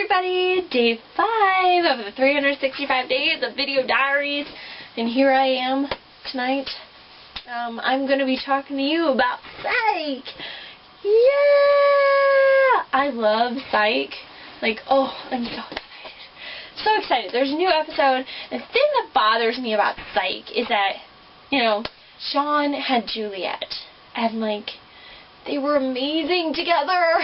everybody, day 5 of the 365 days of video diaries, and here I am tonight. I'm going to be talking to you about Psych. Yeah! I love Psych. Like, oh, I'm so excited. So excited. There's a new episode. The thing that bothers me about Psych is that, you know, Sean had Juliet, and like, they were amazing together.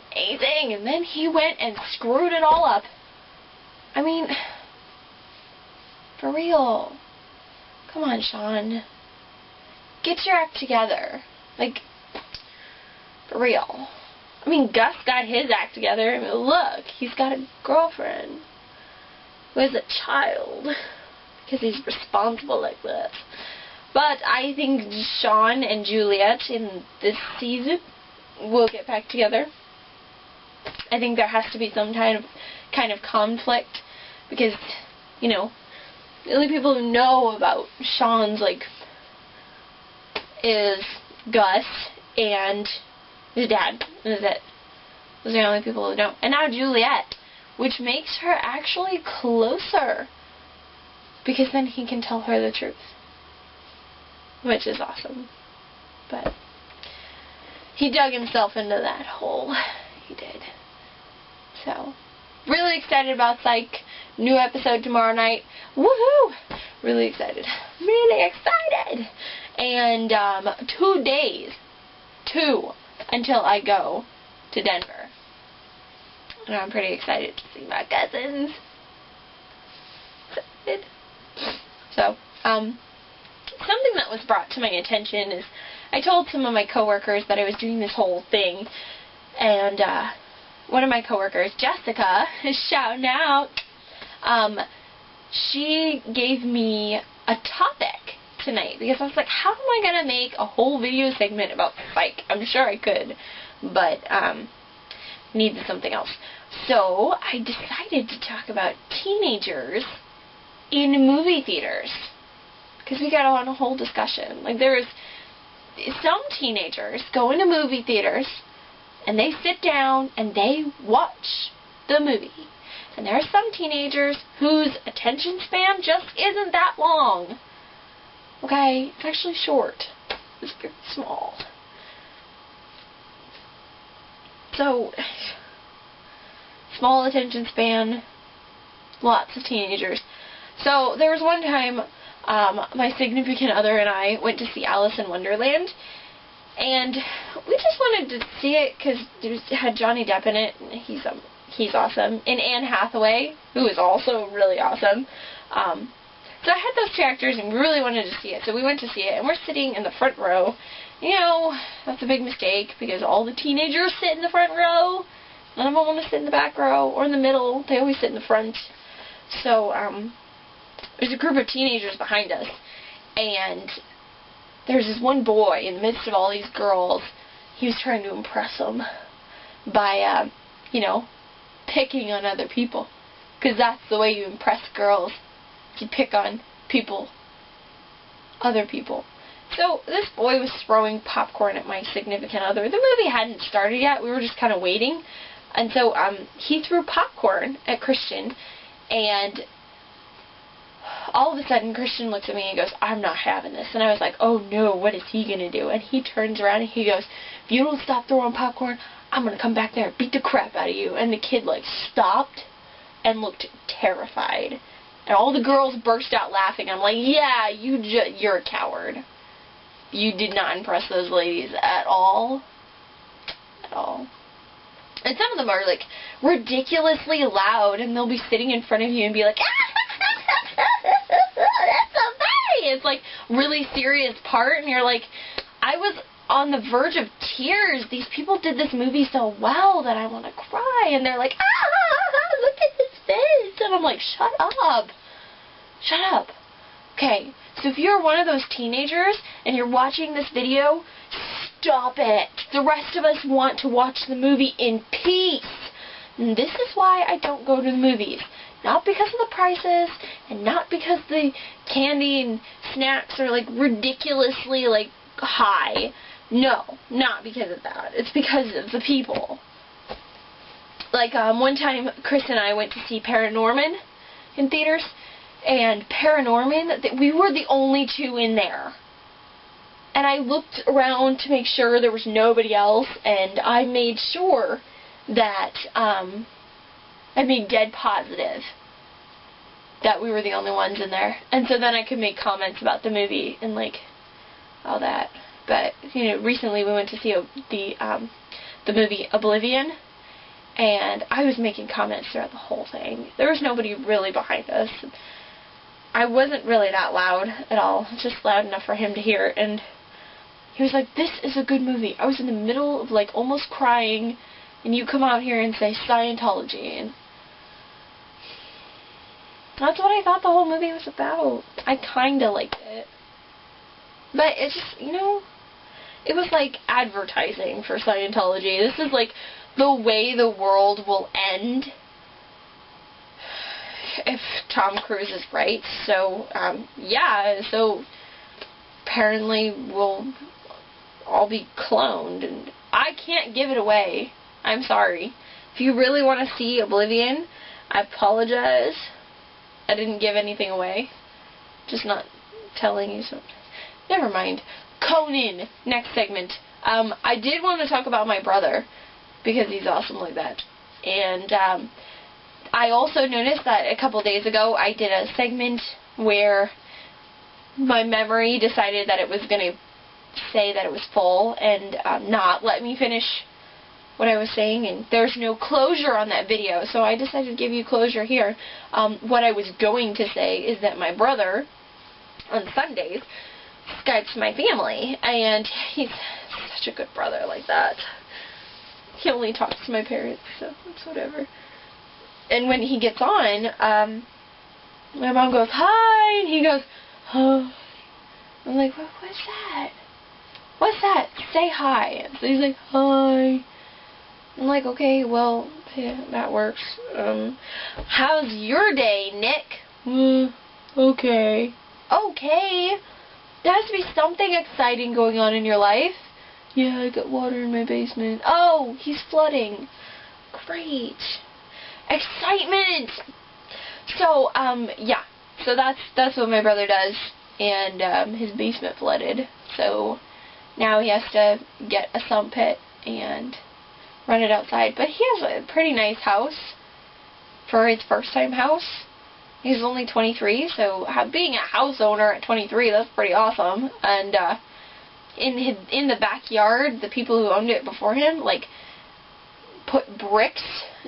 Amazing. And then he went and screwed it all up. I mean, for real. Come on, Sean. Get your act together. Like, for real. I mean, Gus got his act together. I mean, look, he's got a girlfriend who is a child because he's responsible like this. But I think Sean and Juliet in this season will get back together. I think there has to be some kind of conflict because, you know, the only people who know about Sean's, like, is Gus and his dad. That's it. Those are the only people who know. And now Juliet, which makes her actually closer because then he can tell her the truth, which is awesome. But he dug himself into that hole. He did. So, really excited about Psych. New episode tomorrow night. Woohoo! Really excited. Really excited! And 2 days. 2 until I go to Denver. And I'm pretty excited to see my cousins. Excited. So, something that was brought to my attention is I told some of my coworkers that I was doing this whole thing, and one of my coworkers, Jessica, is shouting out, she gave me a topic tonight because I was like, how am I going to make a whole video segment about Psych? I'm sure I could, but needed something else. So I decided to talk about teenagers in movie theaters because we got on a whole discussion. Like, there was some teenagers go into movie theaters and they sit down and they watch the movie. And there are some teenagers whose attention span just isn't that long. Okay? It's actually short. It's very small. So, small attention span, lots of teenagers. So, there was one time, my significant other and I went to see Alice in Wonderland. And we just wanted to see it because it had Johnny Depp in it, and he's awesome. And Anne Hathaway, who is also really awesome. So I had those two actors, and we really wanted to see it. So we went to see it, and we're sitting in the front row. You know, that's a big mistake because all the teenagers sit in the front row. None of them want to sit in the back row or in the middle. They always sit in the front. So there's a group of teenagers behind us, and there's this one boy in the midst of all these girls. He was trying to impress them by, you know, picking on other people. Because that's the way you impress girls. You pick on people. Other people. So this boy was throwing popcorn at my significant other. The movie hadn't started yet. We were just kind of waiting. And so he threw popcorn at Christian. And all of a sudden, Christian looks at me and goes, I'm not having this. And I was like, oh no, what is he going to do? And he turns around and he goes, if you don't stop throwing popcorn, I'm going to come back there and beat the crap out of you. And the kid, like, stopped and looked terrified. And all the girls burst out laughing. I'm like, yeah, you're a coward. You did not impress those ladies at all. At all. And some of them are, like, ridiculously loud, and they'll be sitting in front of you and be like, that's so funny. It's like really serious part, and you're like, I was on the verge of tears. These people did this movie so well that I want to cry. And they're like, look at his face. And I'm like, shut up. Shut up. Okay, so if you're one of those teenagers and you're watching this video, stop it. The rest of us want to watch the movie in peace. And this is why I don't go to the movies. Not because of the prices, and not because the candy and snacks are, like, ridiculously, like, high. No, not because of that. It's because of the people. Like, one time, Chris and I went to see Paranorman in theaters, and Paranorman, we were the only two in there. And I looked around to make sure there was nobody else, and I made sure that, I made dead positive that we were the only ones in there. And so then I could make comments about the movie and, like, all that. But, you know, recently we went to see the movie Oblivion, and I was making comments throughout the whole thing. There was nobody really behind us. I wasn't really that loud at all. Just loud enough for him to hear. And he was like, "This is a good movie." I was in the middle of, like, almost crying, and you come out here and say Scientology. And that's what I thought the whole movie was about. I kind of liked it. But it's just, you know, it was like advertising for Scientology. This is like the way the world will end if Tom Cruise is right. So, yeah, so apparently we'll all be cloned, and I can't give it away. I'm sorry. If you really want to see Oblivion, I apologize. I didn't give anything away. Just not telling you something. Never mind. Conan, next segment. I did want to talk about my brother, because he's awesome like that. And I also noticed that a couple days ago I did a segment where my memory decided that it was going to say that it was full and not let me finish what I was saying, and there's no closure on that video, so I decided to give you closure here. What I was going to say is that my brother, on Sundays, Skypes my family, and he's such a good brother like that. He only talks to my parents, so it's whatever. And when he gets on, my mom goes, "Hi," and he goes, "Hi." I'm like, what's that? What's that? Say hi. So he's like, "Hi." I'm like, okay, well, yeah, that works. How's your day, Nick? Okay. Okay? There has to be something exciting going on in your life. Yeah, I got water in my basement. Oh, he's flooding. Great. Excitement! So, yeah. So that's what my brother does. And, his basement flooded. So, now he has to get a sump pit and run it outside. But he has a pretty nice house for his first time house. He's only 23, so being a house owner at 23, that's pretty awesome. And in the backyard, the people who owned it before him, like, put bricks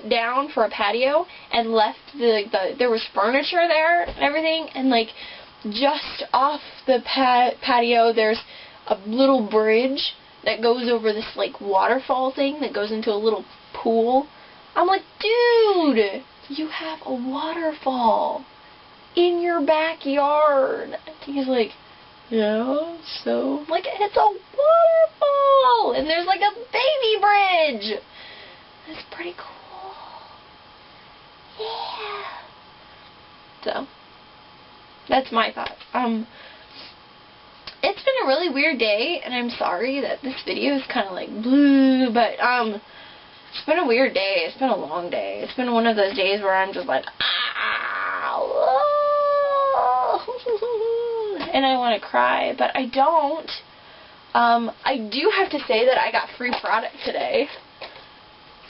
down for a patio and left there was furniture there and everything, and like just off the patio there's a little bridge that goes over this like waterfall thing that goes into a little pool. I'm like, dude, you have a waterfall in your backyard. He's like, yeah, so like, it's a waterfall and there's like a baby bridge. That's pretty cool. Yeah. So, that's my thought. It's been a really weird day, and I'm sorry that this video is kind of like blue, but, it's been a weird day. It's been a long day. It's been one of those days where I'm just like, and I want to cry, but I don't. I do have to say that I got free product today.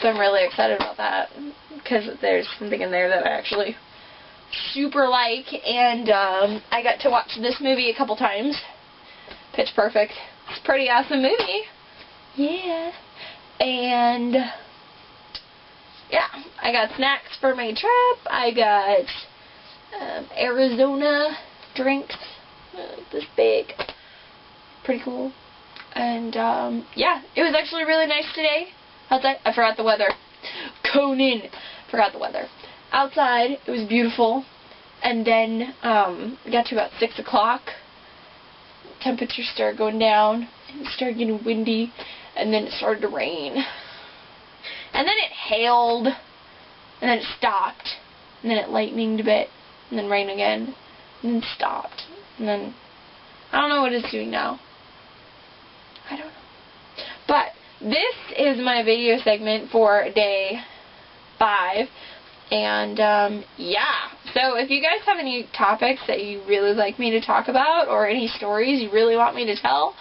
So I'm really excited about that, because there's something in there that I actually super like, and I got to watch this movie a couple times. Pitch Perfect. It's a pretty awesome movie. Yeah. And yeah, I got snacks for my trip. I got Arizona drinks, this big. Pretty cool. And yeah, it was actually really nice today. Outside, I forgot the weather. Conan. Forgot the weather. Outside, it was beautiful. And then, it got to about 6 o'clock. Temperature started going down. And it started getting windy. And then it started to rain. And then it hailed. And then it stopped. And then it lightninged a bit. And then rained again. And then stopped. And then, I don't know what it's doing now. I don't know. But this is my video segment for day 5. And, yeah. So if you guys have any topics that you really like me to talk about, or any stories you really want me to tell,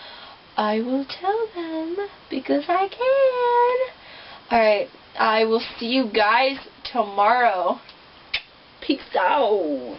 I will tell them, because I can. Alright, I will see you guys tomorrow. Peace out.